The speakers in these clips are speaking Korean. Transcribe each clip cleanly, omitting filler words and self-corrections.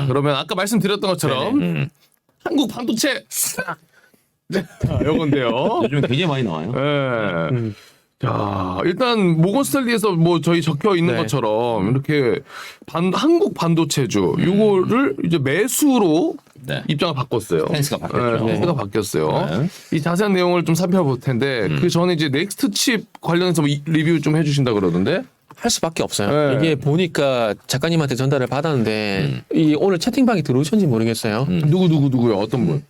그러면 아까 말씀드렸던 것처럼 한국 반도체 네, 요건데요. 요즘 굉장히 많이 나와요. 네. 자, 일단 모건 스탠리에서 뭐 저희 적혀 있는 네. 것처럼 이렇게 한국 반도체주 요거를 이제 매수로 네. 입장을 바꿨어요. 스탠스가 바뀌었죠. 네, 스탠스가 바뀌었어요. 네. 이 자세한 내용을 좀 살펴볼 텐데 그 전에 이제 넥스트 칩 관련해서 뭐 리뷰 좀 해주신다 그러던데. 할 수밖에 없어요. 네. 이게 보니까 작가님한테 전달을 받았는데 이 오늘 채팅방에 들어오셨는지 모르겠어요. 누구요? 어떤 분?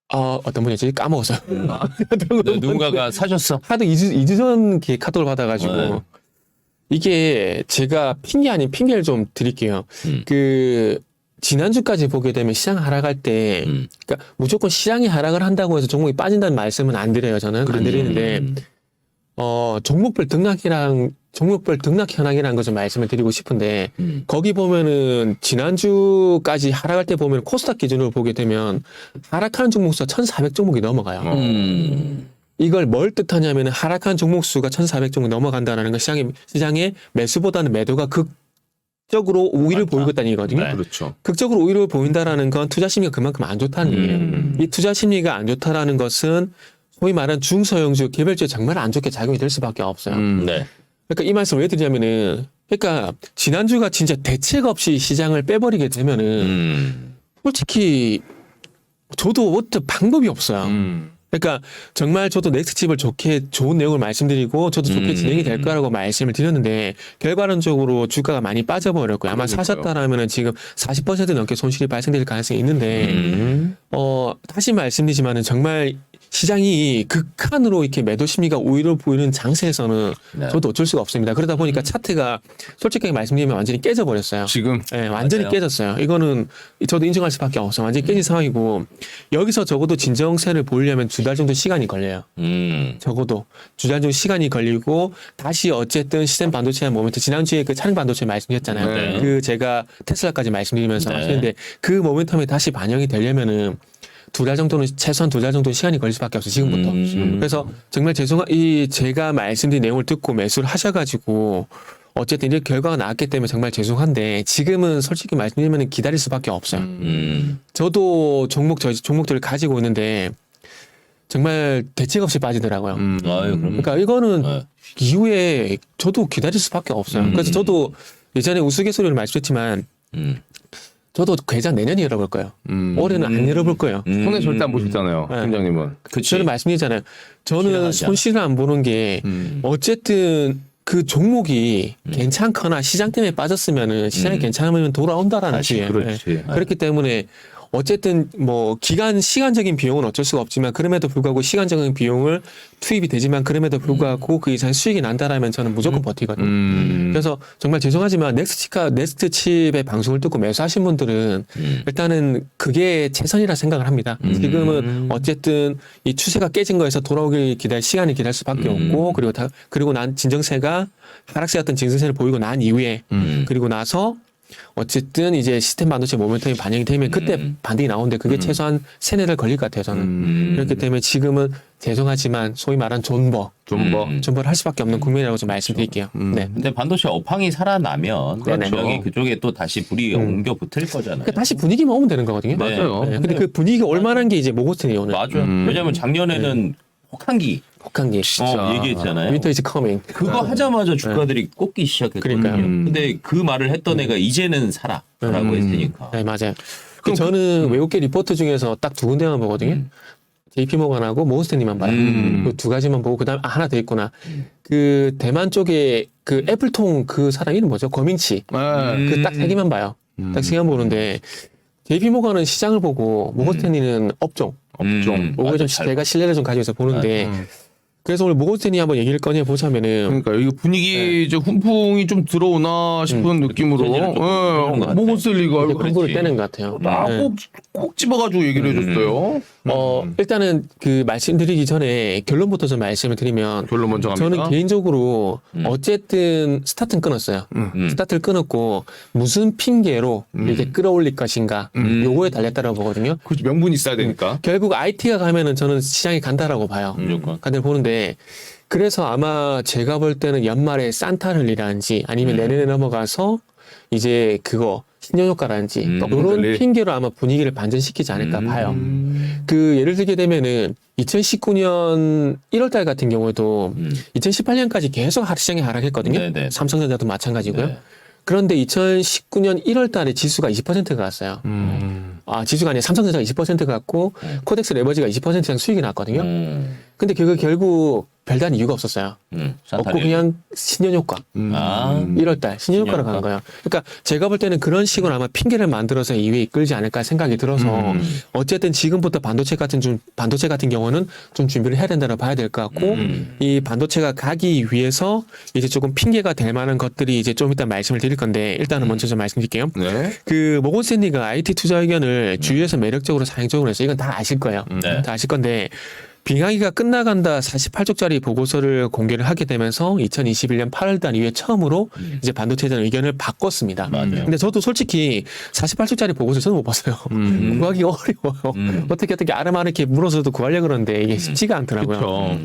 어떤 분이지 까먹었어요. 네, 누군가가 사셨어. 하도 2주 전 이렇게 카톡을 받아가지고 네. 이게 제가 핑계 아닌 핑계를 좀 드릴게요. 그 지난주까지 보게 되면 시장 하락할 때 그러니까 무조건 시장이 하락을 한다고 해서 종목이 빠진다는 말씀은 안 드려요. 저는 안 드리는데 종목별 등락 현황이라는 걸 좀 말씀을 드리고 싶은데 거기 보면은 지난주까지 하락할 때 보면 코스닥 기준으로 보게 되면 하락하는 종목 수가 1,400 종목이 넘어가요. 이걸 뭘 뜻하냐면 하락한 종목 수가 1,400 종목 넘어간다는 건 시장의 매수보다는 매도가 극적으로 우위를 보이고 있다는 얘기거든요. 네. 그렇죠. 극적으로 우위를 보인다라는 건 투자 심리가 그만큼 안 좋다는 얘기예요. 이 투자 심리가 안 좋다라는 것은 소위 말하는 중소형주 개별주에 정말 안 좋게 작용이 될 수밖에 없어요. 네. 그러니까 이 말씀을 왜 드리냐면은 그러니까 지난주가 진짜 대책 없이 시장을 빼버리게 되면은 솔직히 저도 어떤 방법이 없어요. 그러니까 정말 저도 넥스트칩을 좋은 내용을 말씀드리고 저도 좋게 진행이 될 거라고 말씀을 드렸는데 결과론적으로 주가가 많이 빠져버렸고요. 아마 사셨다라면은 지금 40% 넘게 손실이 발생될 가능성이 있는데 다시 말씀드리지만은 정말 시장이 극한으로 이렇게 매도 심리가 우위로 보이는 장세에서는 네. 저도 어쩔 수가 없습니다. 그러다 보니까 차트가 솔직하게 말씀드리면 완전히 깨져버렸어요. 지금 네, 완전히 맞아요. 깨졌어요. 이거는 저도 인정할 수밖에 없어요. 완전히 깨진 상황이고 여기서 적어도 진정세를 보이려면 2달 정도 시간이 걸려요. 적어도 2달 정도 시간이 걸리고 다시 어쨌든 시스템 반도체의 모멘트 지난주에 그 차량 반도체 말씀드렸잖아요. 네. 그 제가 테슬라까지 말씀드리면서 네. 하시는데 그 모멘텀이 다시 반영이 되려면은 2달 정도는 최소한 2달 정도 시간이 걸릴 수밖에 없어요. 지금부터. 그래서 정말 제가 말씀드린 내용을 듣고 매수를 하셔가지고 어쨌든 이제 결과가 나왔기 때문에 정말 죄송한데 지금은 솔직히 말씀드리면 기다릴 수밖에 없어요. 저도 종목들을 가지고 있는데 정말 대책 없이 빠지더라고요. 아유, 그럼. 그러니까 이거는 네. 이후에 저도 기다릴 수밖에 없어요. 그래서 저도 예전에 우스갯소리를 말씀드렸지만 저도 계좌 내년에 열어볼 거예요. 올해는 안 열어볼 거예요. 손해 절대 안 보시잖아요, 네. 팀장님은. 그치. 저는 말씀드리잖아요. 저는 실현하지 않아. 손실을 안 보는 게 어쨌든 그 종목이 괜찮거나 시장 때문에 빠졌으면은 시장이 괜찮으면 돌아온다라는 사실 뜻이에요. 그렇지. 네. 그렇기 때문에 어쨌든 뭐 시간적인 비용은 어쩔 수가 없지만 그럼에도 불구하고 시간적인 비용을 투입이 되지만 그럼에도 불구하고 그 이상 수익이 난다라면 저는 무조건 버티거든요. 그래서 정말 죄송하지만 넥스트 칩의 방송을 듣고 매수하신 분들은 일단은 그게 최선이라 생각을 합니다. 지금은 어쨌든 이 추세가 깨진 거에서 돌아오길 시간이 기다릴 수밖에 없고 그리고 난 진정세가 하락세였던 진정세를 보이고 난 이후에 그리고 나서 어쨌든 이제 시스템 반도체 모멘텀이 반영이 되면 그때 반등이 나오는데 그게 최소한 3-4달 걸릴 것 같아요, 저는. 그렇기 때문에 지금은 죄송하지만 소위 말한 존버를 할 수밖에 없는 국면이라고 좀 말씀드릴게요. 네. 근데 반도체 업황이 살아나면 네네. 분명히 그쪽에 또 다시 불이 옮겨 붙을 거잖아요. 그러니까 다시 분위기만 오면 되는 거거든요. 네. 맞아요. 네, 근데 그 분위기가 올만한 게 이제 모고스틴이에요, 오늘. 맞아요. 왜냐면 작년에는 혹한기 혹한기. 얘기했잖아요. Winter is coming. 그거 하자마자 주가들이 꺾기 시작했거든요. 그러니까요. 근데 그 말을 했던 애가 이제는 살아라고 했으니까. 네, 맞아요. 저는 외국계 리포트 중에서 딱 2군데만 보거든요. JP모건하고 모건스탠리만 봐요. 그 2가지만 보고 그다음에 하나 더 있구나. 그 대만 쪽에 그 애플통 그 사람 이름 뭐죠? 거밍치. 그 딱 3개만 봐요. 딱 3개만 보는데 JP모건은 시장을 보고 모건스탠리는 업종. 오히려 좀 제가 신뢰를 좀 가지고 있어 보는데 그래서 오늘 모건스탠리 한번 얘기를 꺼내 보자면은 그러니까 이거 분위기 이제 훈풍이 좀 들어오나 싶은 느낌으로 전제를 좀 해준 것 같아요. 모건스탠리가 이제 공부를 떼는 것 같아요. 네. 꼭 집어가지고 얘기를 해줬어요. 일단은 그 말씀드리기 전에 결론부터 좀 말씀을 드리면 결론 먼저 갑니다. 저는 개인적으로 어쨌든 스타트는 끊었어요. 스타트를 끊었고 무슨 핑계로 이렇게 끌어올릴 것인가 요거에 달렸다라고 보거든요. 그 명분이 있어야 되니까. 결국 IT가 가면은 저는 시장이 간다라고 봐요. 무조건. 간다고 보는데 그래서 아마 제가 볼 때는 연말에 산타를이라든지 아니면 내년에 넘어가서 이제 그거 신년 효과라든지 이런 랠리. 핑계로 아마 분위기를 반전시키지 않을까 봐요. 그 예를 들게 되면은 2019년 1월달 같은 경우에도 2018년까지 계속 시장이 하락했거든요. 네네. 삼성전자도 마찬가지고요. 네. 그런데 2019년 1월달에 지수가 20%가 갔어요. 지수가 아니라 삼성전자가 20%가 갔고 코덱스 레버지가 20% 이상 수익이 났거든요. 근데 그게 결국 별다른 이유가 없었어요. 없고 그냥 신년 효과. 1월달 신년 효과로 간 거예요. 그러니까 제가 볼 때는 그런 식으로 아마 핑계를 만들어서 이외에 이끌지 않을까 생각이 들어서 어쨌든 지금부터 반도체 같은 경우는 좀 준비를 해야 된다고 봐야 될 것 같고 이 반도체가 가기 위해서 이제 조금 핑계가 될 만한 것들이 이제 좀 이따 말씀을 드릴 건데 일단은 먼저 좀 말씀드릴게요. 네. 그 모건 스탠리가 IT 투자 의견을 주위에서 매력적으로 사행적으로 해서 이건 다 아실 거예요. 네. 다 아실 건데 빙하기가 끝나간다 48쪽짜리 보고서를 공개를 하게 되면서 2021년 8월달 이후에 처음으로 이제 반도체에 대한 의견을 바꿨습니다. 맞아요. 근데 저도 솔직히 48쪽짜리 보고서 저는 못 봤어요. 구하기가 어려워요. 어떻게 아름아름게 물어서도 구하려고 그러는데 이게 쉽지가 않더라고요. 그렇죠.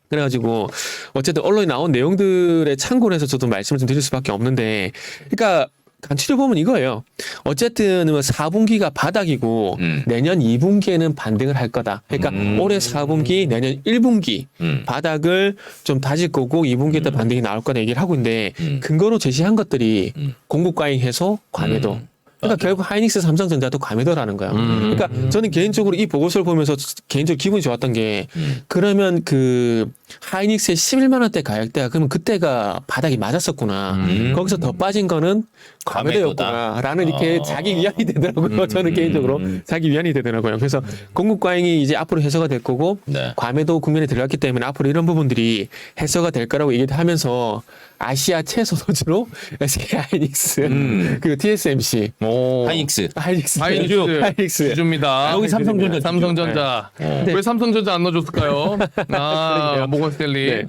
그래가지고 어쨌든 언론에 나온 내용들의 참고를 해서 저도 말씀을 좀 드릴 수밖에 없는데 그러니까 간추려 보면 이거예요. 어쨌든 4분기가 바닥이고 내년 2분기에는 반등을 할 거다. 그러니까 올해 4분기, 내년 1분기 바닥을 좀 다질 거고 2분기 때 반등이 나올 거다 얘기를 하고 있는데 근거로 제시한 것들이 공급과잉 해소, 과매도. 그러니까 결국 하이닉스, 삼성전자도 과매도라는 거예요. 그러니까 저는 개인적으로 이 보고서를 보면서 개인적으로 기분이 좋았던 게 그러면 그 하이닉스의 11만 원대 가격대가 그러면 그때가 바닥이 맞았었구나. 거기서 더 빠진 거는 과매도였구나라는 이렇게 자기 위안이 되더라고요. 저는 개인적으로 자기 위안이 되더라고요. 그래서 공급과잉이 이제 앞으로 해소가 될 거고 네. 과매도 국면에 들어갔기 때문에 앞으로 이런 부분들이 해소가 될 거라고 얘기를 하면서 아시아 최소도주로 SK 하이닉스 그리고 TSMC 오. 하이닉스. 하이닉스 주주입니다. 여기 삼성전자. 삼성전자. 왜 삼성전자 안 넣어줬을까요? 그러게요. 모건 스탠리. 네.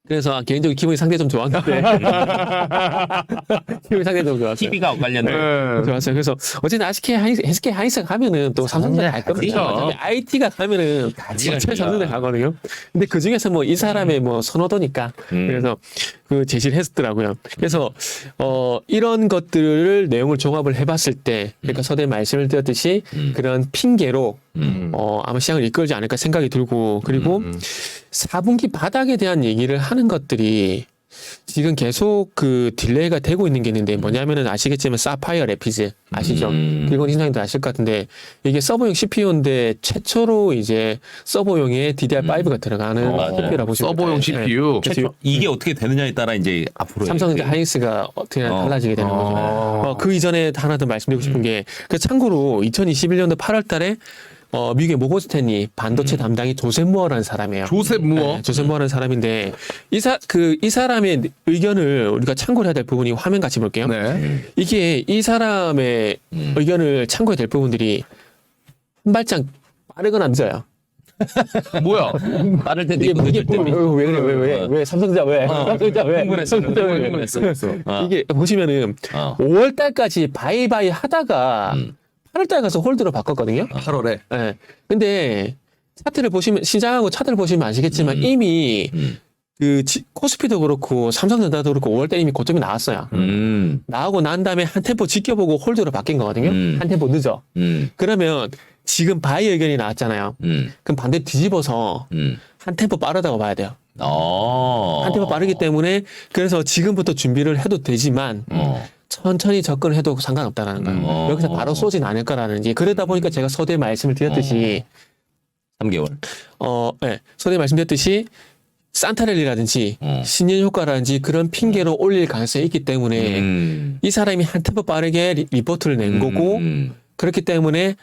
그래서 개인적으로 기분이 상당히 좀 좋았는데 기분이 상당히 좀 좋았어요. TV가 관련된. 네. 좋았어요. 그래서 어쨌든 SK 하이닉스 가면은 또 삼성전자 갈 겁니다. 그렇죠. 어차피 IT가 가면은 같이 어차피 갑니다. 삼성전자 가거든요. 근데 그 중에서 뭐 이 사람의 뭐 선호도니까 그래서 그 제시를 했더라고요. 그래서 이런 것들을 내용을 종합을 해봤을 때 그러니까 서대 말씀을 드렸듯이 그런 핑계로 아마 시장을 이끌지 않을까 생각이 들고 그리고 4분기 바닥에 대한 얘기를 하는 것들이 지금 계속 그 딜레이가 되고 있는 게 있는데 뭐냐면은 아시겠지만 사파이어 래피즈 아시죠? 길건 신장님도 아실 것 같은데 이게 서버용 CPU인데 최초로 이제 서버용에 DDR5가 들어가는 맞아요. CPU라고 보시면 서버용 돼요. CPU. 그래서 이게 어떻게 되느냐에 따라 이제 앞으로 삼성전자 하이닉스가 어떻게 달라지게 되는 거죠. 그 이전에 하나 더 말씀드리고 싶은 게 그 참고로 2021년도 8월 달에 미국의 모건 스탠리 반도체 담당이 조셉 무어라는 사람이에요. 조셉 무어. 네, 조셉 무어라는 사람인데 이 사람의 의견을 우리가 참고를 해야 될 부분이 화면 같이 볼게요. 네. 이게 이 사람의 의견을 참고해야 될 부분들이 한 발짝 빠르거나 늦어요. 뭐야? 빠를 텐데 이게 이거 늦을 때. 왜 삼성전자 왜 삼성전자 왜 흥분했어. 이게 보시면은 5월 달까지 바이바이 하다가 8월 달 가서 홀드로 바꿨거든요. 8월에. 예. 근데 차트를 보시면 시장하고 차트를 보시면 아시겠지만 이미 그 코스피도 그렇고 삼성전자도 그렇고 5월 달 이미 고점이 나왔어요. 나오고 난 다음에 한 템포 지켜보고 홀드로 바뀐 거거든요. 한 템포 늦어. 그러면 지금 바이 의견이 나왔잖아요. 그럼 반대로 뒤집어서 한 템포 빠르다고 봐야 돼요. 한 템포 빠르기 때문에 그래서 지금부터 준비를 해도 되지만 천천히 접근을 해도 상관없다라는 거예요. 여기서 바로 쏘진 않을 거라는지. 그러다 보니까 제가 서두에 말씀을 드렸듯이 3개월. 네. 서두에 말씀드렸듯이 산타랠리라든지 신년 효과라든지 그런 핑계로 올릴 가능성이 있기 때문에 이 사람이 한 템포 빠르게 리포트를 낸 거고 그렇기 때문에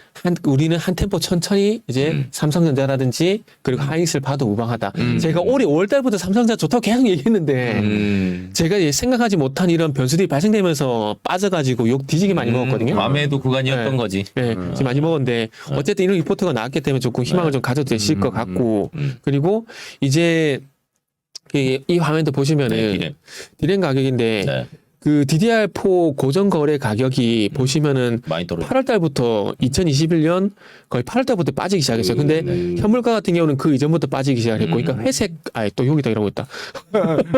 우리는 한 템포 천천히 이제 삼성전자라든지 그리고 하이닉스를 봐도 무방하다. 제가 올해 5월 달부터 삼성전자 좋다고 계속 얘기했는데 제가 생각하지 못한 이런 변수들이 발생되면서 빠져가지고 욕 뒤지게 많이 먹었거든요. 맘에도 구간이었던 네. 거지. 네, 지금 많이 먹었는데 어쨌든 이런 리포트가 나왔기 때문에 조금 희망을 좀 가져도 되실 것 같고 그리고 이제 이 화면도 보시면은 디램 가격인데 네. 그 DDR4 고정 거래 가격이 보시면은 많이 떨어져. 8월 달부터 2021년 거의 8월 달부터 빠지기 시작했어요. 근데 현물가 같은 경우는 그 이전부터 빠지기 시작했고, 그러니까 회색, 또 여기다 이러고 있다.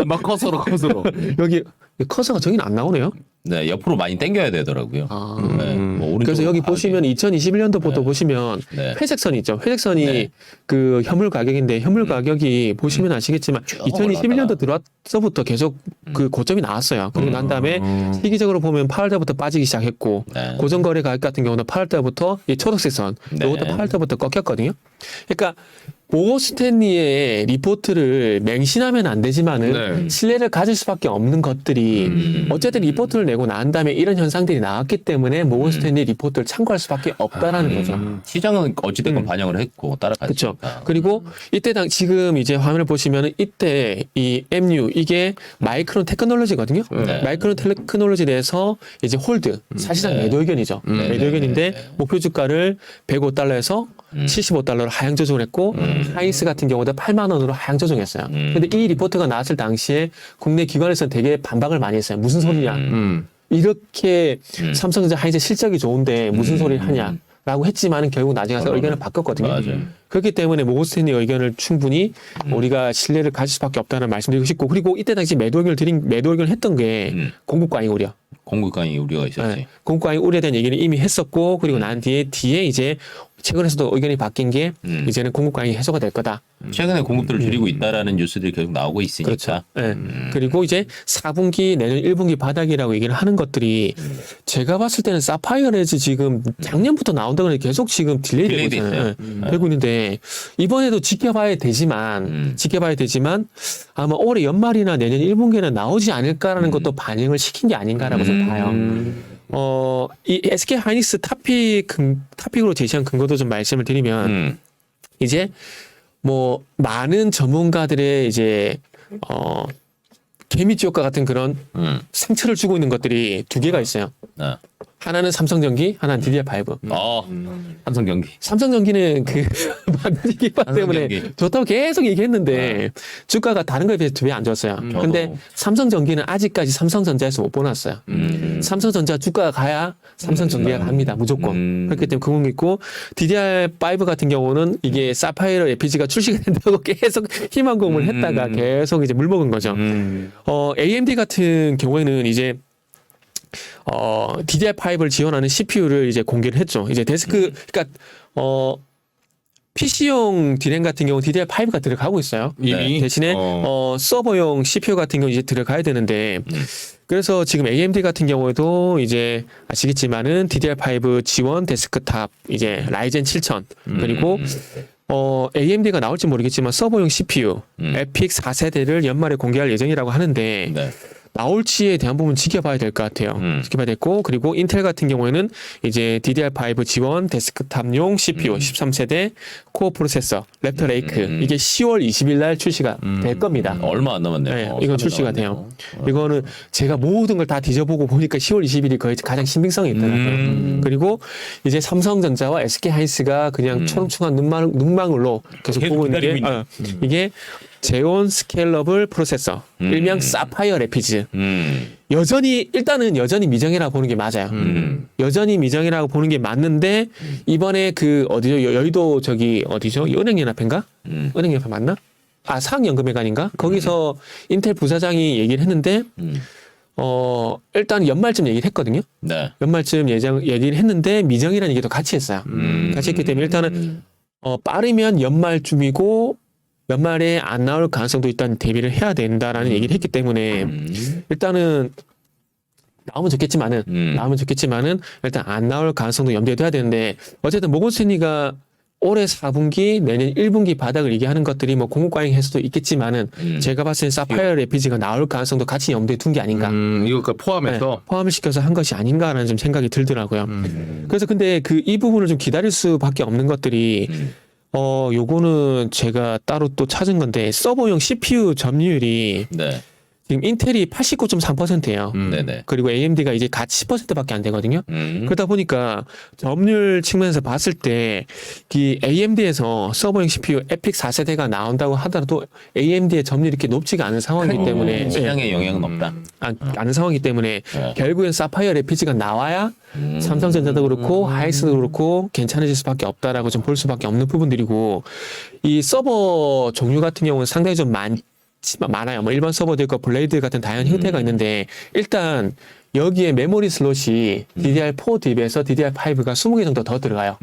막 커서로. 여기 커서가 저기는 안 나오네요. 네, 옆으로 많이 당겨야 되더라고요. 아. 네, 뭐 오른쪽으로 그래서 여기 가게. 보시면 2021년도 보도 보시면 네. 회색선이 있죠. 회색선이 네. 그 현물 가격인데 현물 가격이 보시면 아시겠지만 2021년도 들어와서부터 계속 그 고점이 나왔어요. 그리고 난 다음에 시기적으로 보면 8월달부터 빠지기 시작했고 네. 고정거래 가격 같은 경우는 8월달부터 이 초록색 선 네. 이것도 8월달부터 꺾였거든요. 그러니까 모건 스탠리의 리포트를 맹신하면 안 되지만은 네. 신뢰를 가질 수밖에 없는 것들이 어쨌든 리포트를 내고 난 다음에 이런 현상들이 나왔기 때문에 모건 스탠리 리포트를 참고할 수밖에 없다라는 거죠. 시장은 어찌됐건 반영을 했고 그렇죠. 따라갔으니까. 그리고 이때 지금 이제 화면을 보시면은 이때 이 MU 이게 마이크론 테크놀로지거든요. 네. 마이크론 테크놀로지에 대해서 이제 홀드 사실상 네. 매도 의견이죠. 매도 의견인데 네. 목표 주가를 105달러에서 75달러로 하향 조정을 했고 하이스 같은 경우도 8만 원으로 하향 조정했어요. 근데 이 리포트가 나왔을 당시에 국내 기관에서는 되게 반박을 많이 했어요. 무슨 소리냐? 이렇게 삼성전자 하이스 실적이 좋은데 무슨 소리를 하냐라고 했지만은 결국 나중에 가서 의견을 바꿨거든요. 맞아요. 그렇기 때문에 모건 스탠리 의견을 충분히 우리가 신뢰를 가질 수밖에 없다는 말씀드리고 싶고 그리고 이때 당시 매도 의견을 했던 게 공급 과잉 우려. 공급 강의 우려가 있었지. 네. 공급 과잉 우려에 대한 얘기를 이미 했었고 그리고 난 뒤에 이제 최근에서도 의견이 바뀐 게 이제는 공급 과잉이 해소가 될 거다. 최근에 공급들을 줄이고 있다라는 뉴스들이 계속 나오고 있으니까. 그렇죠. 네. 그리고 이제 4분기 내년 1분기 바닥이라고 얘기를 하는 것들이 제가 봤을 때는 사파이어 레즈 지금 작년부터 나온다고 하는데 계속 지금 딜레이 되고 딜레이돼 있잖아요. 있어요. 되고 있는데 이번에도 지켜봐야 되지만 아마 올해 연말이나 내년 1분기에는 나오지 않을까라는 것도 반영을 시킨 게 아닌가라고 좀 봐요. 이 SK 하이닉스 타픽으로 제시한 근거도 좀 말씀을 드리면 이제 뭐 많은 전문가들의 이제 개미지옥과 같은 그런 상처를 주고 있는 것들이 두 개가 있어요. 네. 하나는 삼성전기, 하나는 DDR5. 삼성 경기. 삼성전기는 그 만들기 기반 때문에 삼성전기. 좋다고 계속 얘기했는데 주가가 다른 거에 비해서 왜 안 좋았어요. 근데 저도. 삼성전기는 아직까지 삼성전자에서 못 보놨어요. 삼성전자 주가가 가야 삼성전기가 갑니다. 무조건. 그렇기 때문에 그건 있고 DDR5 같은 경우는 이게 사파이어 FPG가 출시가 된다고 계속 희망 고문을 했다가 계속 이제 물먹은 거죠. AMD 같은 경우에는 이제 DDR5를 지원하는 CPU를 이제 공개를 했죠. 이제 데스크, 그러니까 PC용 디램 같은 경우 DDR5가 들어가고 있어요. 이미? 대신에 서버용 CPU 같은 경우 이제 들어가야 되는데 그래서 지금 AMD 같은 경우에도 이제 아시겠지만은 DDR5 지원 데스크탑 이제 라이젠 7000 그리고 AMD가 나올지 모르겠지만 서버용 CPU 에픽 4세대를 연말에 공개할 예정이라고 하는데 네. 나올지에 대한 부분 지켜봐야 될 것 같아요. 지켜봐야 됐고 그리고 인텔 같은 경우에는 이제 DDR5 지원 데스크탑용 CPU 13세대 코어 프로세서 랩터 레이크 이게 10월 20일 날 출시가 될 겁니다. 얼마 안 남았네요. 네, 이건 출시가 돼요. 이거는 제가 모든 걸 다 뒤져보고 보니까 10월 20일이 거의 가장 신빙성이 있더라고요. 그리고 이제 삼성전자와 SK하이닉스가 그냥 초롱초롱한 눈망울로 계속 계속 보고 있는 게 기다리고 있는. 이게 제온 스케일러블 프로세서 일명 사파이어 레피즈 일단은 여전히 미정이라고 보는 게 맞아요. 여전히 미정이라고 보는 게 맞는데 이번에 그 어디죠 여의도 저기 어디죠 은행연합회인가 은행연합회 맞나? 상연금회관인가? 거기서 인텔 부사장이 얘기를 했는데 일단 연말쯤 얘기를 했거든요. 네. 연말쯤 얘기를 했는데 미정이라는 얘기도 같이 했어요. 같이 했기 때문에 일단은 빠르면 연말쯤이고 연말에 안 나올 가능성도 일단 대비를 해야 된다라는 얘기를 했기 때문에 일단은 나오면 좋겠지만은 일단 안 나올 가능성도 염두에 둬야 되는데 어쨌든 모건 스탠리가 올해 4분기 내년 1분기 바닥을 얘기하는 것들이 뭐 공급 과잉일 수도 있겠지만은 제가 봤을 때 사파이어 레피지가 나올 가능성도 같이 염두에 둔 게 아닌가. 이거 포함해서 포함을 시켜서 한 것이 아닌가라는 좀 생각이 들더라고요. 그래서 근데 이 부분을 좀 기다릴 수밖에 없는 것들이 요거는 제가 따로 또 찾은 건데 서버용 CPU 점유율이 네. 지금 인텔이 89.3%예요. 네네. 그리고 AMD가 이제 같이 10%밖에 안 되거든요. 그러다 보니까 점유율 측면에서 봤을 때 이 AMD에서 서버용 CPU 에픽 4세대가 나온다고 하더라도 AMD의 점유율이 이렇게 높지가 않은 상황이기 때문에 시장에 영향은 없다. 않은 상황이기 때문에 결국엔 사파이어 레피지가 나와야 삼성전자도 그렇고 하이닉스도 그렇고 괜찮아질 수밖에 없다라고 좀 볼 수밖에 없는 부분들이고 이 서버 종류 같은 경우는 상당히 좀 많아요. 뭐 일반 서버도 있고 블레이드 같은 다양한 형태가 있는데 일단 여기에 메모리 슬롯이 DDR4 대비해서 DDR5가 20개 정도 더 들어가요.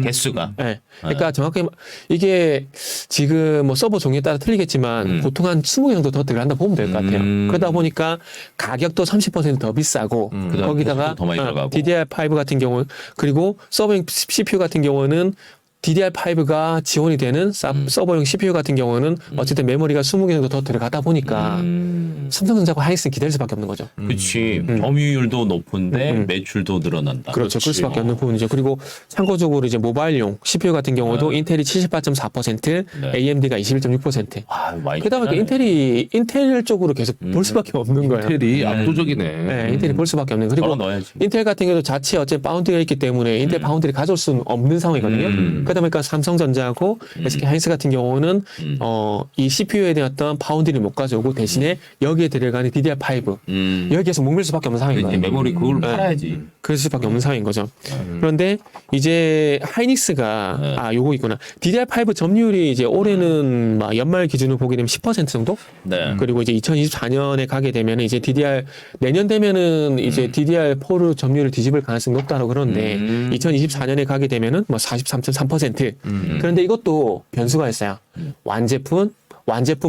개수가. 네. 그러니까 정확히 이게 지금 뭐 서버 종류에 따라 틀리겠지만 보통 한 20개 정도 더 들어간다 보면 될 것 같아요. 그러다 보니까 가격도 30%더 비싸고 거기다가 더 많이 들어가고. DDR5 같은 경우 그리고 서버용 CPU 같은 경우는 DDR5가 지원이 되는 서버용 CPU 같은 경우는 어쨌든 메모리가 20개 정도 더 들어가다 보니까 삼성전자가 하이닉스는 기다릴 수밖에 없는 거죠. 그렇지. 점유율도 높은데 매출도 늘어난다. 그렇죠. 그럴 수밖에 없는 부분이죠. 그리고 참고적으로 이제 모바일용 CPU 같은 경우도 인텔이 78.4%, AMD가 21.6%. 많이 그러다 보니까 인텔 쪽으로 계속 볼 수밖에 없는 거예요. 인텔이 압도적이네. 네, 인텔이 볼 수밖에 없는. 그리고 넣어야지. 인텔 같은 경우도 자체 어쨌든 파운드리가 있기 때문에 인텔 파운드리 가져올 수는 없는 상황이거든요. 그러다 보니까 삼성전자하고 SK 하이닉스 같은 경우는 이 CPU에 대한 어떤 파운드리를 못 가져오고 대신에 여기에 들어가는 DDR5 여기에서 목맬 수밖에 없는 상황인 거예요. 메모리 그걸 팔아야지. 그럴 수밖에 없는 상황인 거죠. 그런데 이제 하이닉스가 요거 있구나. DDR5 점유율이 이제 올해는 막 연말 기준으로 보게 되면 10% 정도? 네. 그리고 이제 2024년에 가게 되면 이제 내년 되면은 이제 DDR4로 점유율을 뒤집을 가능성이 높다고 그러는데 2024년에 가게 되면은 뭐 43.3%. 그런데 이것도 변수가 있어요. 완제품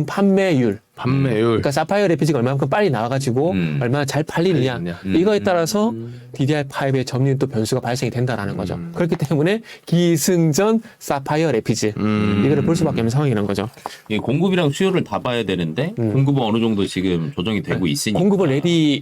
판매율. 그러니까 사파이어 레피지가 얼마만큼 빨리 나와가지고 얼마나 잘 팔리느냐 이거에 따라서 DDR5의 점유율 또 변수가 발생이 된다라는 거죠. 그렇기 때문에 기승전 사파이어 레피지 이거를 볼 수밖에 없는 상황이라는 거죠. 공급이랑 수요를 다 봐야 되는데 공급은 어느 정도 지금 조정이 되고 있으니까. 공급은 레디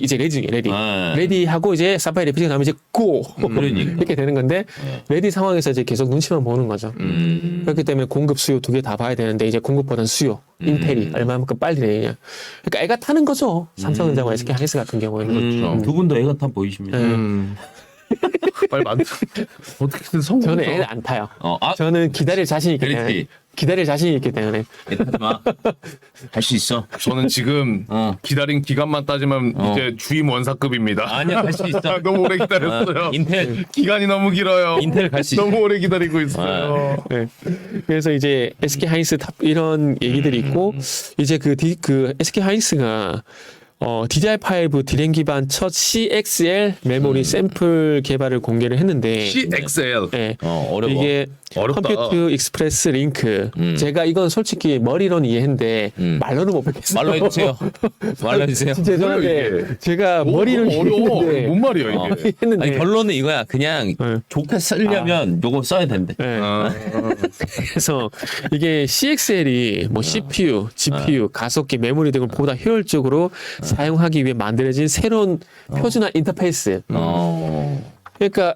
레디하고 이제 사파이어 레피지가 나오면 이제 고 그러니까. 이렇게 되는 건데 레디 상황에서 이제 계속 눈치만 보는 거죠. 그렇기 때문에 공급 수요 두 개 다 봐야 되는데 이제 공급보다는 수요 인텔이 얼마만큼 빨리 내냐. 그러니까 애가 타는 거죠. 삼성전자와 SK 하이닉스 같은 경우에는. 그렇죠. 두 분 다 애가 타 보이십니다. 빨리 만들. 어떻게든 성공. 저는 애를 안 타요. 아, 저는 기다릴 자신이 있기 때문에. 그렇지. 기다릴 자신이 있기 때문에. 애 타지 마. 할 수 있어. 저는 지금 기다린 기간만 따지면 이제 주임 원사급입니다. 아니야, 할 수 있어. 너무 오래 기다렸어요. 인텔 기간이 너무 길어요. 인텔 갈 수 있어. 너무 오래 기다리고 있어요. 네. 그래서 이제 SK 하이닉스 이런 얘기들이 있고 이제 그 SK 하이닉스가 DDR5 디램 기반 첫 CXL 메모리 샘플 개발을 공개를 했는데 CXL. 네. 어려워. 이게 어렵다. 컴퓨터 익스프레스 링크. 제가 이건 솔직히 머리로는 이해했는데 말로는 못 뵙겠어요. 말로 해주세요. 말로 해주세요. 진짜 죄송한데 제가 머리를 어려워. 이해했는데 뭔 말이야 이게. 했는데 아니, 결론은 이거야. 그냥 좋게 쓰려면 요거 써야 된대. 네. 그래서 이게 CXL이 뭐 CPU, GPU, 가속기, 메모리 등을 보다 효율적으로 사용하기 위해 만들어진 새로운 표준화 인터페이스. 그러니까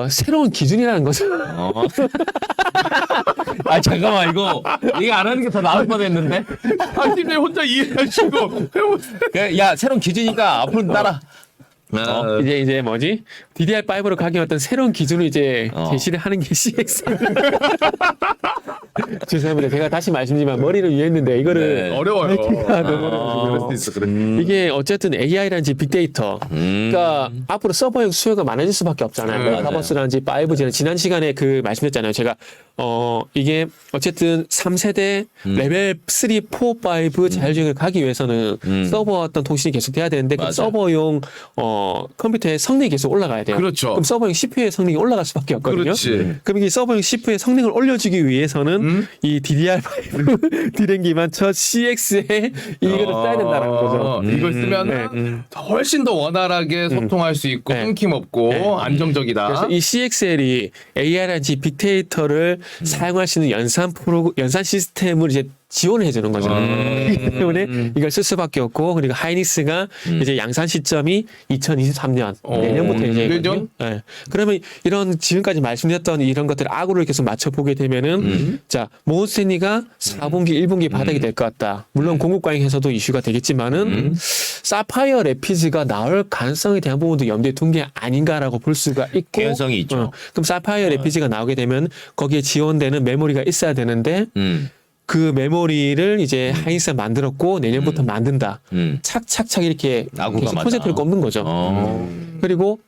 새로운 기준이라는 거죠. 아 잠깐만 이거 안 하는 게 더 나을 뻔했는데. 아, 팀장님 혼자 이해하시고 해보세요. 야 새로운 기준이니까 앞으로 따라. 이제 뭐지? DDR5로 가기 어떤 새로운 기준을 이제 제시를 하는 게 CXL. 죄송합니다. 제가 다시 말씀드리지만 머리를 이해했는데 이거를 네. 어려워요. 그럴 수 있어. 그래. 이게 어쨌든 AI라든지 빅데이터, 그러니까 앞으로 서버용 수요가 많아질 수밖에 없잖아요. 맞아요. 카버스라든지 5G는 지난 시간에 그 말씀드렸잖아요. 제가 이게 어쨌든 3세대 레벨 3, 4, 5 자율주행을 가기 위해서는 서버 어떤 통신이 계속 돼야 되는데 그 맞아요. 서버용 컴퓨터의 성능이 계속 올라가야 돼요. 그렇죠. 그럼 서버용 CPU의 성능이 올라갈 수밖에 없거든요. 그렇지. 그럼 이 서버용 CPU의 성능을 올려주기 위해서는 이 DDR5 디램 기반 첫 CX에 이거를 써야 된다는 거죠. 이걸 쓰면 훨씬 더 원활하게 소통할 수 있고 네. 끊김 없고 안정적이다. 그래서 이 CXL이 AI라든지 빅데이터를 사용할 수 있는 연산 시스템을 이제 지원을 해주는 거죠. 그렇기 때문에 이걸 쓸 수밖에 없고, 그리고 하이닉스가 이제 양산 시점이 2023년 내년부터 이제 내년? 네. 그러면 이런 지금까지 말씀드렸던 이런 것들 악으로 계속 맞춰보게 되면은 자 몬스테니가 4분기, 1분기 바닥이 될 것 같다. 물론 공급 과잉에서도 이슈가 되겠지만은 사파이어 레피즈가 나올 가능성에 대한 부분도 염두에 둔 게 아닌가라고 볼 수가 있고, 개연성이 있죠. 그럼 사파이어 레피즈가 나오게 되면 거기에 지원되는 메모리가 있어야 되는데. 그 메모리를 이제 하이닉스가 만들었고 내년부터 만든다. 착착착 이렇게 나구가 계속 맞아. 프로젝트를 꼽는 거죠. 그리고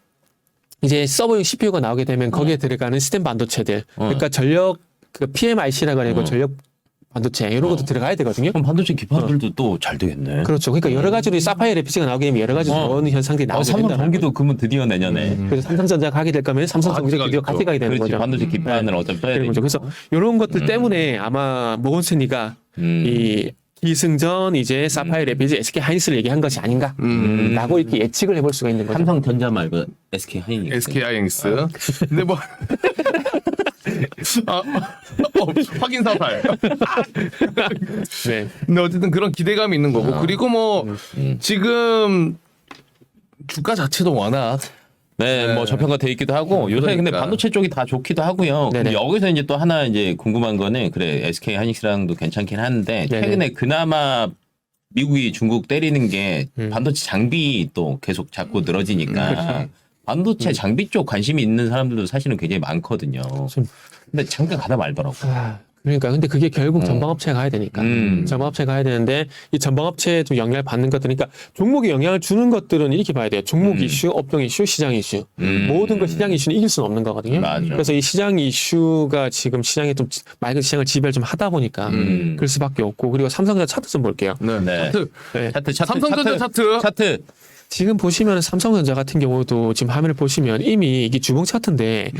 이제 서버용 CPU가 나오게 되면 거기에 들어가는 시스템 반도체들. 그러니까 전력 그 PMIC라고 하고 전력 반도체 이런 것도 들어가야 되거든요. 그럼 반도체 기판들도 또 잘 되겠네. 그렇죠. 그러니까 여러 가지로 사파이어 FPGA가 나오게 되면 여러 가지 좋은 현상들이 나오게 삼성 된다는 전기도 그러면 드디어 내년에. 그래서 삼성전자가 하게 될 거면 삼성 같이 전기도 드디어 가겠죠. 같이 가게 되는 그렇지. 거죠. 반도체 기판을 어차피 써야 되는 되니까. 거죠. 그래서 이런 것들 때문에 아마 모건스니가 이 기승전 이제 사파이어 FPGA SK 하이닉스를 얘기한 것이 아닌가라고 이렇게 예측을 해볼 수가 있는 거죠. 삼성전자 말고 SK 하이닉스. SK 하이닉스. 근데 뭐 확인 사살. 네. 근데 어쨌든 그런 기대감이 있는 거고 그리고 뭐 지금 주가 자체도 워낙 네, 뭐 저평가돼 있기도 하고 요새 근데 그러니까. 반도체 쪽이 다 좋기도 하고요. 근데 네네. 여기서 이제 또 하나 이제 궁금한 거는 그래 SK 하이닉스랑도 괜찮긴 한데 네네. 최근에 그나마 미국이 중국 때리는 게 반도체 장비 또 계속 자꾸 늘어지니까 반도체 장비 쪽 관심이 있는 사람들도 사실은 굉장히 많거든요. 근데 잠깐 가다 말더라고. 그러니까 근데 그게 결국 전방업체에 가야 되니까 전방업체에 가야 되는데 이 전방업체에 좀 영향을 받는 것들 그러니까 종목에 영향을 주는 것들은 이렇게 봐야 돼요. 종목 이슈, 업종 이슈, 시장 이슈 모든 걸 시장 이슈는 이길 수는 없는 거거든요. 맞아. 그래서 이 시장 이슈가 지금 시장에 좀 맑은 시장을 지배를 좀 하다 보니까 그럴 수밖에 없고 그리고 삼성전자 차트 좀 볼게요. 네. 네. 차트. 네. 차트 삼성전자 차트. 지금 보시면 삼성전자 같은 경우도 지금 화면을 보시면 이미 이게 주봉 차트인데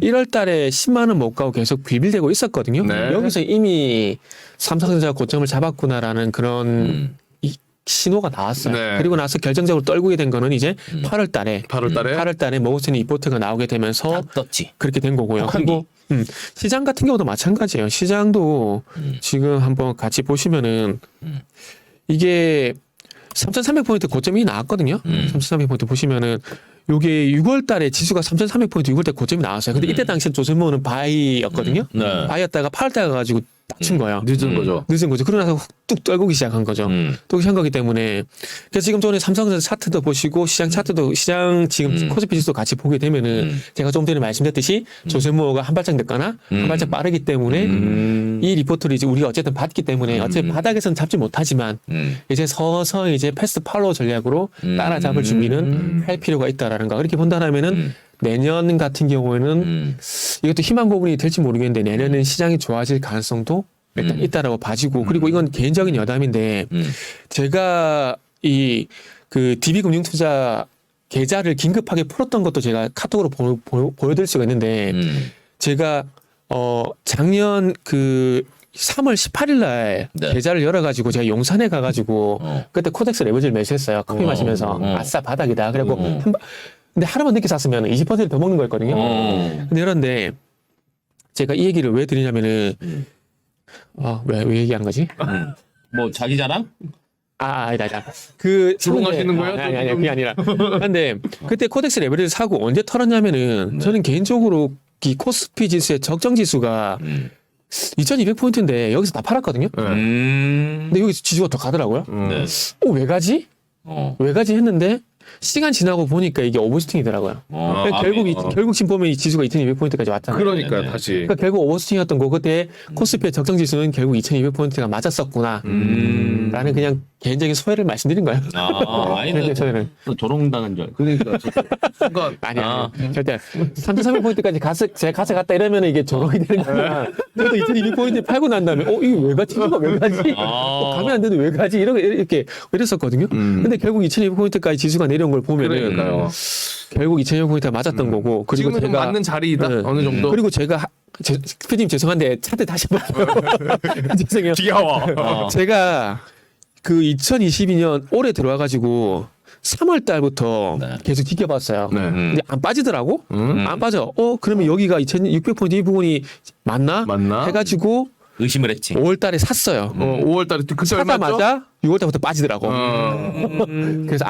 1월 달에 10만 원 못 가고 계속 비빌대고 있었거든요. 네. 여기서 이미 삼성전자가 고점을 잡았구나라는 그런 이 신호가 나왔어요. 네. 그리고 나서 결정적으로 떨구게 된 거는 이제 8월 달에 8월 달에 모건스탠리 리포트가 나오게 되면서 떴지. 그렇게 된 거고요. 혹한기. 그리고 시장 같은 경우도 마찬가지예요. 시장도 지금 한번 같이 보시면은 이게 3,300포인트 고점이 나왔거든요. 3,300포인트 보시면은 요게 6월 달에 지수가 3,300포인트 6월 달 고점이 나왔어요. 근데 이때 당시에 조선모는 바이였거든요. 네. 바이였다가 8월 달 가가지고 낮춘 거예요. 늦은 거죠. 늦은 거죠. 그러고 나서 뚝 떨구기 시작한 거죠. 떨구기 시작한 거기 때문에 그래서 지금 전에 삼성전자 차트도 보시고 시장 차트도 시장 지금 코스피 지수도 같이 보게 되면은 제가 좀 전에 말씀드렸듯이 조선모가 한 발짝 늦거나 한 발짝 빠르기 때문에 이 리포트를 이제 우리가 어쨌든 받기 때문에 어차피 바닥에서는 잡지 못하지만 이제 서서히 이제 패스트 팔로우 전략으로 따라잡을 준비는 할 필요가 있다라는 거. 그렇게 본다면은 내년 같은 경우에는 이것도 희망 부분이 될지 모르겠는데 내년엔 시장이 좋아질 가능성도 일단 있다라고 봐지고 그리고 이건 개인적인 여담인데 제가 이 그 DB금융투자 계좌를 긴급하게 풀었던 것도 제가 카톡으로 보여드릴 수가 있는데 제가 작년 그 3월 18일 날 네. 계좌를 열어가지고 제가 용산에 가가지고 그때 코덱스 레버지를 매수했어요. 커피 마시면서 아싸 바닥이다. 그리고 근데 하루만 늦게 샀으면 20%더 먹는 거였거든요. 근데 그런데 제가 이 얘기를 왜 드리냐면은 왜 얘기하는 거지? 뭐 자기 자랑? 아니다. 그 주목하시는 거예요? 아니 그게 아니라. 근데 그때 코덱스 레버리를 사고 언제 털었냐면은 저는 개인적으로 이 코스피 지수의 적정 지수가 2200포인트인데 여기서 다 팔았거든요. 근데 여기 지수가 더 가더라고요. 네. 왜 가지? 왜 가지 했는데 시간 지나고 보니까 이게 오버슈팅이더라고요. 그러니까 결국 지금 보면 이 지수가 2200포인트까지 왔잖아요. 그러니까 네네. 다시. 그러니까 결국 오버슈팅이었던 거 그때 코스피의 적정 지수는 결국 2200포인트가 맞았었구나. 라는 그냥 개인적인 소회를 말씀드린 거예요. 아니 저는 또 조롱당한 줄 알고. 그러니까 순간 아니야. 절대 3,300포인트까지 제가 가져갔다 이러면 이게 조롱이 되는 거야. 저도 2200포인트 팔고 난 다음에 이거 왜 가지? 이거 왜 가지? 가면 안 되는데 왜 가지? 이렇게 이랬었거든요. 근데 결국 2200포인트까지 지수가 내려온 걸 보면은 그러니까요. 결국 2200포인트가 맞았던 거고 그리고 지금은 좀 제가 맞는 자리이다. 네. 어느 정도. 그리고 제가 PD님 죄송한데 차트 다시 볼게요. 죄송해요. 귀여워. 제가 그 2022년 올해 들어와가지고 3월 달부터 네. 계속 지켜봤어요. 네. 근데 안 빠지더라고. 안 빠져. 그러면 여기가 2600포인트 이 부분이 맞나? 해가지고 의심을 했지. 5월 달에 샀어요. 5월 달에 그때 얼마죠? 사자마자 6월 달부터 빠지더라고. 어. 그래서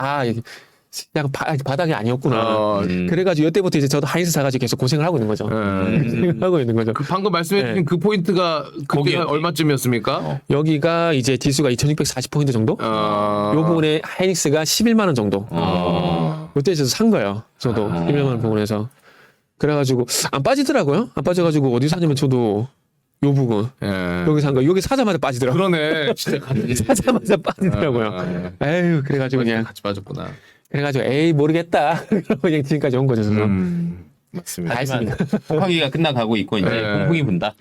그냥 바닥이 아니었구나. 그래가지고 이때부터 이제 저도 하이스 사가지고 계속 고생을 하고 있는 거죠. 하고 있는 거죠. 그 방금 말씀해주신 네. 그 포인트가 그때 거기였지. 얼마쯤이었습니까? 여기가 이제 지수가 2640포인트 정도? 요 부분에 하이닉스가 11만 원 정도. 이때 저도 산 거예요. 저도 11만 원 부분에서. 그래가지고 안 빠지더라고요. 안 빠져가지고 어디 사냐면 저도 요 부분 여기 산 거. 여기 사자마자 빠지더라고요. 그러네. 진짜 같이. 사자마자 빠지더라고요. 에휴 그래가지고 그냥 같이 빠졌구나. 그래가지고 에이 모르겠다. 그러고 그냥 지금까지 온 거죠. 저도. 맞습니다. 다 했습니다. 혹하기가 끝나가고 있고 이제 네. 폭풍이 분다.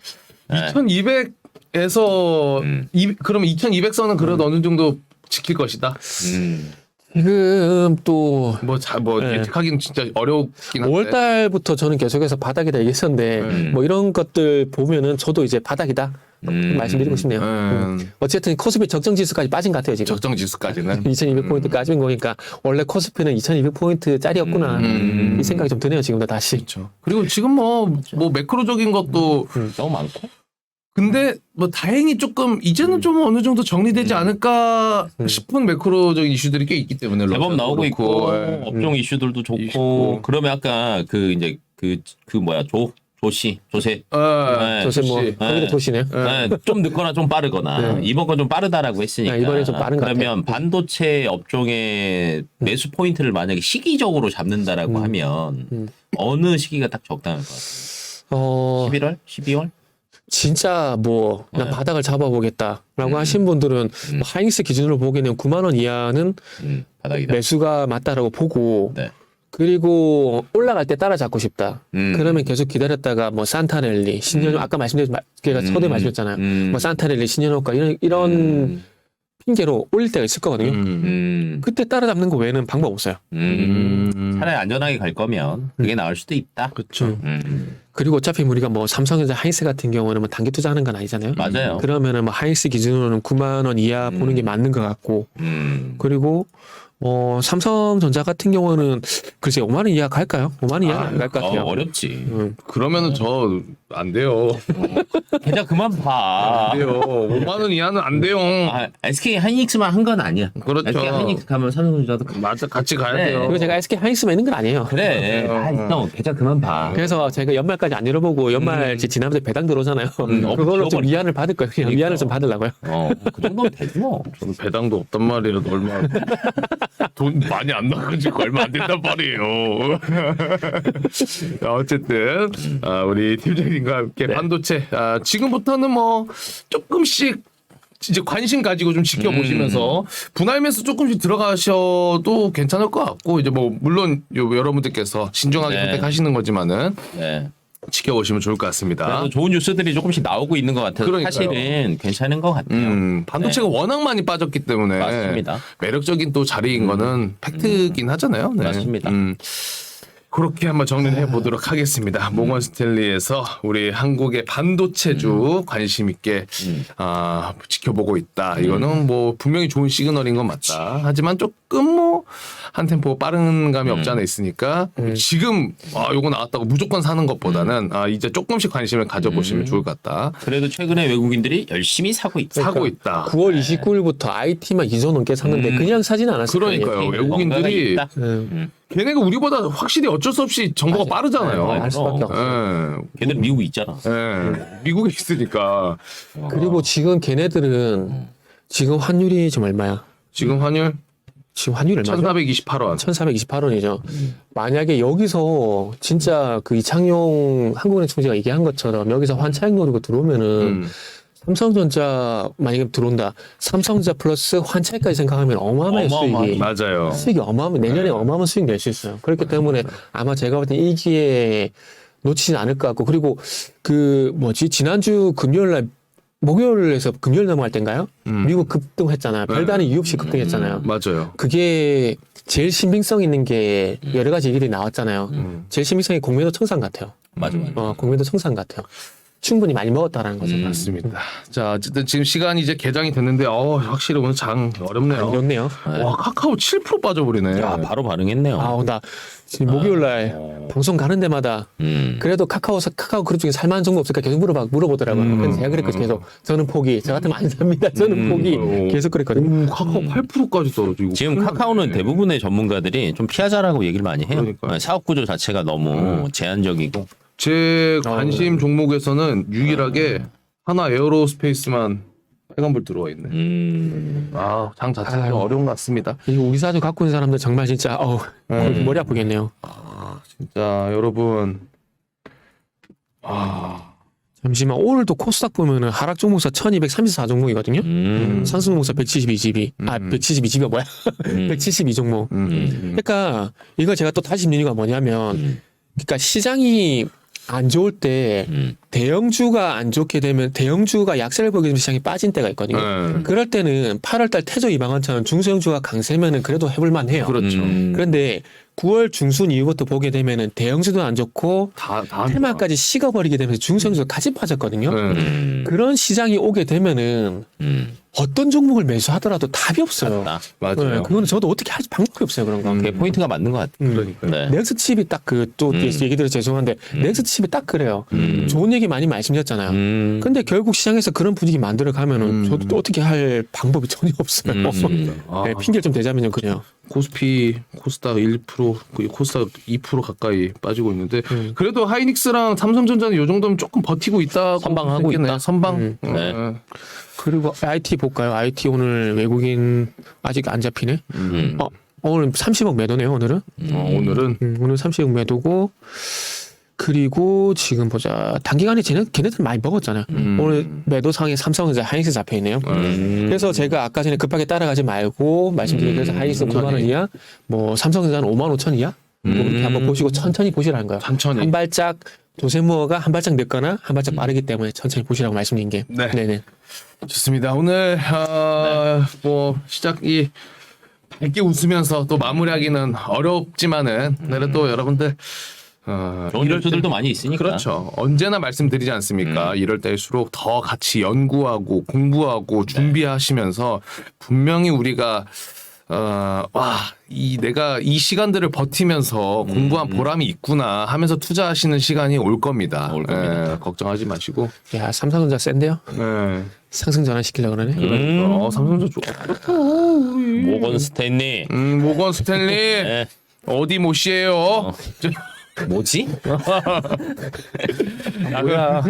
네. 2200 2,200에서 그러면 2,200선은 그래도 어느 정도 지킬 것이다. 지금 또 뭐 예측하기는 진짜 어렵긴 한데. 5월 달부터 저는 계속해서 바닥이다 얘기했었는데 뭐 이런 것들 보면은 저도 이제 바닥이다 말씀드리고 싶네요. 어쨌든 코스피 적정 지수까지 빠진 것 같아요 지금. 적정 지수까지는 2200포인트 까진 거니까 원래 코스피는 2200포인트짜리였구나 이 생각이 좀 드네요 지금도 다시. 그렇죠. 그리고 지금 뭐 매크로적인 것도 너무 많고. 근데 뭐 다행히 조금 이제는 좀 어느 정도 정리되지 않을까 싶은 매크로적인 이슈들이 꽤 있기 때문에 제법 러시아도 나오고 그렇고, 있고 예. 업종 이슈들도 좋고 이슈고. 그러면 아까 그 이제 그 뭐야 조세 네, 조세 뭐 좋지. 거기도 도시네요. 네, 좀 늦거나 좀 빠르거나 이번 건 좀 빠르다라고 했으니까 네, 이번엔 좀 빠른 것 그러면 같아요. 반도체 업종의 매수 포인트를 만약에 시기적으로 잡는다라고 하면 어느 시기가 딱 적당할 것 같아요? 11월? 12월? 진짜 뭐 난 바닥을 잡아보겠다라고 하신 분들은 뭐 하이닉스 기준으로 보기에는 9만 원 이하는 바닥이다. 매수가 맞다라고 보고 네. 그리고 올라갈 때 따라잡고 싶다. 음. 그러면 계속 기다렸다가 뭐 산타랠리, 신년호 아까 말씀드린 제가 서두에 말씀드렸잖아요. 뭐 산타랠리, 신년호가 이런 핑계로 올릴 때가 있을 거거든요. 그때 따라잡는 거 외에는 방법 없어요. 차라리 안전하게 갈 거면 그게 나을 수도 있다. 그렇죠. 그리고 어차피 우리가 뭐 삼성전자 하이닉스 같은 경우는 뭐 단기 투자하는 건 아니잖아요. 맞아요. 그러면은 뭐 하이닉스 기준으로는 9만 원 이하 보는 게 맞는 것 같고 그리고 삼성전자 같은 경우는 글쎄 5만 원 이하 갈까요? 5만 원 이하는 안 갈 것 같아요. 어렵지. 그러면은 저 안 돼요. 계좌 그만 봐. 안 돼요. 5만 원 이하는 안 돼요. 아, SK 하이닉스만 한 건 아니야. 그렇죠. SK 하이닉스 가면 삼성전자도 맞아, 같이 가야 네. 돼요. 그리고 제가 SK 하이닉스만 있는 건 아니에요. 그래. 형 계좌 그만 봐. 그래서 제가 연말까지 안 열어보고 연말 지난번에 배당 들어오잖아요. 그걸로 좀 지워버려. 위안을 받을 거예요. 그냥 그러니까. 위안을 좀 받으려고요. 그 정도면 되지 뭐. 저는 배당도 없단 말이라도 얼마 돈 많이 안 나가지고 얼마 안 된단 말이에요. 자, 어쨌든 우리 팀장님과 함께 반도체 지금부터는 뭐 조금씩 이제 관심 가지고 좀 지켜보시면서 분할 매수 조금씩 들어가셔도 괜찮을 것 같고 이제 뭐 물론 여러분들께서 신중하게 네. 선택하시는 거지만은 네. 지켜보시면 좋을 것 같습니다. 그래도 좋은 뉴스들이 조금씩 나오고 있는 것 같아서 그러니까요. 사실은 괜찮은 것 같아요. 반도체가 워낙 많이 빠졌기 때문에 맞습니다. 매력적인 또 자리인 거는 팩트긴 하잖아요. 네. 맞습니다. 그렇게 한번 정리를 해보도록 하겠습니다. 모건 스탠리에서 우리 한국의 반도체주 관심 있게 지켜보고 있다. 이거는 뭐 분명히 좋은 시그널인 건 맞다. 하지만 조금 뭐 한 템포 빠른 감이 없지 않아 있으니까 지금 요거 나왔다고 무조건 사는 것보다는 이제 조금씩 관심을 가져보시면 좋을 것 같다. 그래도 최근에 외국인들이 열심히 사고 있다. 사고 있다. 9월 29일부터 IT만 2조 넘게 샀는데 그냥 사지는 않았을 거예요. 그러니까요. 뭔가가 외국인들이 있다. 걔네가 우리보다 확실히 어쩔 수 없이 정보가 빠르잖아요. 알 수밖에 없어요. 예. 걔들 미국에 있잖아. 예. 미국에 있으니까 그리고 지금 걔네들은 지금 환율이 지금 얼마야? 지금 환율 지금 환율 얼마죠? 1,428원. 1,428원이죠. 만약에 여기서 진짜 그 이창용 한국은행 총재가 얘기한 것처럼 여기서 환차익 노리고 들어오면은 삼성전자 만약에 들어온다. 삼성전자 플러스 환차익까지 생각하면 어마어마한 수익이 맞아요. 수익이 내년에 어마어마한 수익 낼 수 있어요. 그렇기 때문에 아마 제가 볼 때 이 기회에 놓치진 않을 것 같고 그리고 지난주 금요일 날 목요일에서 금요일 넘어갈 때인가요? 미국 급등했잖아요. 별다른 이유 없이 급등했잖아요. 맞아요. 그게 제일 신빙성 있는 게 여러 가지 얘기들이 나왔잖아요. 제일 신빙성이 공매도 청산 같아요. 맞아. 공매도 청산 같아요. 충분히 많이 먹었다라는 거죠. 맞습니다. 자, 어쨌든 지금 시간이 이제 개장이 됐는데 확실히 오늘 장 어렵네요. 좋네요. 와, 카카오 7% 빠져버리네. 야, 바로 반응했네요. 나 지금 목요일 날 방송 가는 데마다 그래도 카카오 그룹 중에 살만한 정보 없을까 계속 물어보더라고요. 그래서 제가 그랬거든요. 계속 저는 포기. 저 같으면 안 삽니다. 저는 포기. 계속 그랬거든요. 카카오 8%까지 떨어지고. 지금 카카오는 대부분의 전문가들이 좀 피하자라고 얘기를 많이 해요. 그러니까요. 사업 구조 자체가 너무 제한적이고. 제 관심 종목에서는 유일하게 하나 에어로스페이스만 빨간불 들어와 있네. 장 자체가 좀 어려운 것 같습니다. 이 우리 사주 갖고 있는 사람들 정말 진짜 머리 아프겠네요. 자, 여러분. 잠시만 오늘도 코스닥 보면은 하락 종목사 1234 종목이거든요. 상승 종목사 172집이 172집이가 뭐야? 172 종목. 그러니까 이걸 제가 또 다시 짚는 이유가 뭐냐면 그러니까 시장이 안 좋을 때 대형주가 안 좋게 되면 대형주가 약세를 보게 되면 시장이 빠진 때가 있거든요. 그럴 때는 8월달 태조 이방원처럼 중소형주가 강세면은 그래도 해볼만 해요. 그렇죠. 그런데 9월 중순 이후부터 보게 되면은 대형주도 안 좋고 다 테마까지 식어버리게 되면서 중소형주가 같이 빠졌거든요. 그런 시장이 오게 되면은 어떤 종목을 매수하더라도 답이 없어요. 맞아요. 네, 그거는 저도 어떻게 할 방법이 없어요. 그런 거. 그게 포인트가 맞는 것 같아요. 그러니까. 네. 넥스칩이 딱 그 또 얘기 들어 죄송한데 넥스칩이 딱 그래요. 좋은 얘기 많이 말씀드렸잖아요. 근데 결국 시장에서 그런 분위기 만들어 가면은 저도 또 어떻게 할 방법이 전혀 없어요. 네, 핑계를 좀 대자면요, 그냥. 코스피, 코스닥 1%, 코스닥 2% 가까이 빠지고 있는데 그래도 하이닉스랑 삼성전자는 이 정도면 조금 버티고 있다. 선방하고 있다. 선방. 네. 그리고 IT 볼까요? IT 오늘 외국인 아직 안 잡히네. 오늘 30억 매도네요, 오늘은. 오늘은 오늘 30억 매도고. 그리고 지금 보자. 단기간에 걔네들 많이 먹었잖아요. 오늘 매도상에 삼성전자 하이닉스 잡혀 있네요. 그래서 제가 아까 전에 급하게 따라가지 말고 말씀드린 그래서 하이닉스 9만 원 이하, 뭐 삼성전자는 5만 5천 이하. 이렇게 한번 보시고 천천히 보시라는 거예요. 천천히. 한 발짝 조세모어가 한 발짝 늦거나 한 발짝 빠르기 때문에 천천히 보시라고 말씀드린 게. 네. 네네. 좋습니다. 오늘 뭐 시작이 밝게 웃으면서 또 마무리하기는 어렵지만은 오늘은 또 여러분들 좋은 뉴스들도 많이 있으니까. 그렇죠. 언제나 말씀드리지 않습니까? 이럴 때일수록 더 같이 연구하고 공부하고 준비하시면서 분명히 우리가 내가 이 시간들을 버티면서 공부한 보람이 있구나 하면서 투자하시는 시간이 올 겁니다. 올 겁니다. 예, 걱정하지 마시고. 야, 삼성전자 센데요? 예. 상승 전환 시키려고 그러네. 삼성전자 좋아. 모건 스탠리. 모건 스탠리 네. 어디 못이에요? 뭐지? 뭐야.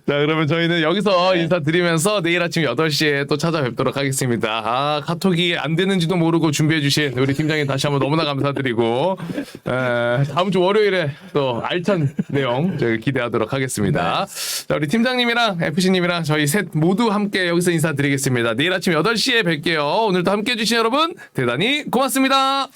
자, 그러면 저희는 여기서 인사드리면서 내일 아침 8시에 또 찾아뵙도록 하겠습니다. 카톡이 안 되는지도 모르고 준비해주신 우리 팀장님 다시 한번 너무나 감사드리고, 다음 주 월요일에 또 알찬 내용 저희 기대하도록 하겠습니다. 자, 우리 팀장님이랑 FC님이랑 저희 셋 모두 함께 여기서 인사드리겠습니다. 내일 아침 8시에 뵐게요. 오늘도 함께 해주신 여러분, 대단히 고맙습니다.